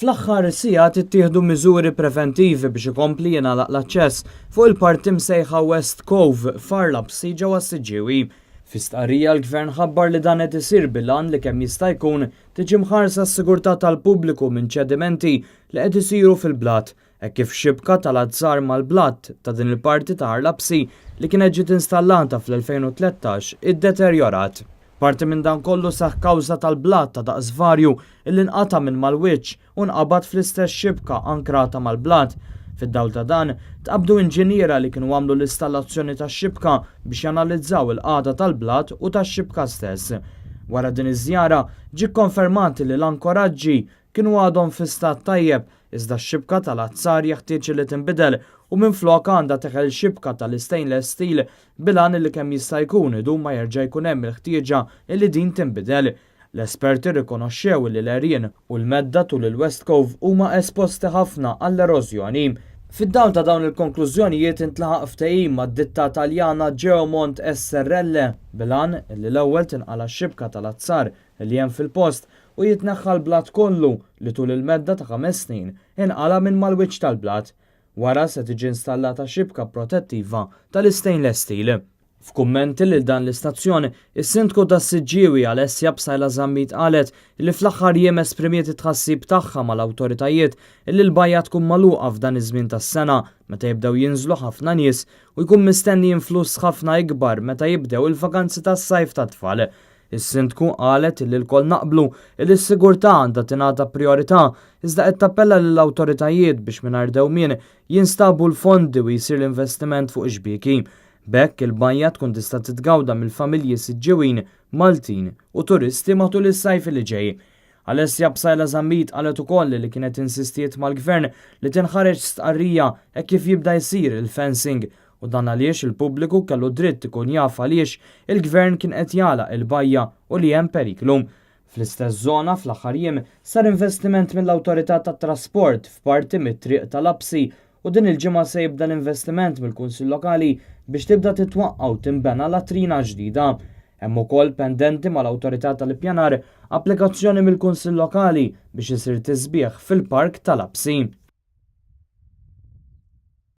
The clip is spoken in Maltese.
Fl-aħħar sigħat ittieħdu miżuri preventivi biex ikompli jingħalaq l-aċċess fuq il-parti msejħa West Cove f'Arlabsi ġewwa Siġġiewi. Fi stqarrija l-Gvern ħabbar li dan qed isir bil-għan li kemm jista' jkun tiġi mħarsa s-sigurtà tal-pubbliku minn ċedimenti li qed isiru fil-blat, hekk kif xibka tal-azzar mal-blatt ta' din il-parti ta' Arlabsi li kienet ġiet installata fl-2013 iddeterjorat. Parti minn dan kollu saħ kawża tal-blatt ta' daqs varju illi nqata' minn mal-wiċċ u nqabad fl-istess xibka ankrata mal-blatt. Fid-dawl ta' dan, tqabdu inġiniera li kienu għamlu l-installazzjoni tax-xibka biex janalizzaw il-qagħda tal-blatt u tax-xibka stess. Wara din iż-żjara ġie konfermat li l-ankoraġġi kienu għadhom fi stat tajjeb iżda x-xibka tal-azzar jeħtieġ li tinbidel u minflok għandha teħel xibka tal-stainless steel bil-għan li kemm jista' jkun idum ma jerġa' jkun hemm il-ħtieġa li din tinbidel. L-esperti rikonoxxew li l-għerien u l-medda tul il-West Cove huma esposti ħafna għall-erożjoni. Fid-dawl ta' dawn il-konklużjonijiet intlaħaq ftehim mad-ditta Taljana Geomont SRL bil-għan li l-ewwel tinqala x-xibka tal-azzar li hemm fil-post u jitneħħa l-blatt kollu li tul il-medda ta' 5 snin inqala minn mal-wiċċ tal-blatt. Wara se tiġi installata xibka protettiva tal-stainless steel. F'kummenti lil dan l-istazzjon, is-sindku tas-Siġġiewi Alessia Bsajla Żammit qalet li fl-aħħar jiem esprimiet it-tħassib tagħha mal-awtoritajiet li l-bajja tkun magħluqa f'dan iż-żmien tas-sena meta jibdew jinżlu ħafna nies u jkun mistenni influss ħafna ikbar meta jibdew il-vakanzi tas-sajf tat-tfal. Is-sindku qalet li l-kol naqblu li s-sigurtà għandha tingħata priorità iżda qed tappella lill-awtoritajiet biex mingħajr dewmien jinstabu l-fondi u jsir l-investiment fuq ixbieki. B'hekk il-banja tkun tista' titgawda mill-familji Siġġiewin, Maltin u turisti matul is-sajf li ġej. Alessia Bsajla Żammit qalet ukoll li kienet insistiet mal-Gvern li tinħareġ stqarrija hekk kif jibda jsir il-fencing u dan għaliex il-pubbliku kellu dritt ikun jaf għaliex il-Gvern kien qed jagħlaq il-bajja u li hemm periklu. Fl-istess żona fl-aħħar jiem sar investiment mill-Awtorità tat-Trasport f'parti mit-triq tal-Absi u din il-ġimgħa se jibda l-investiment mill-Kunsill Lokali biex tibda titwaqqa u tinbena latrina ġdida. Hemm ukoll pendenti mal-Awtorità tal-Ippjanar applikazzjoni mill-Kunsill Lokali biex isir tisbieħ fil-Park tal-Absi.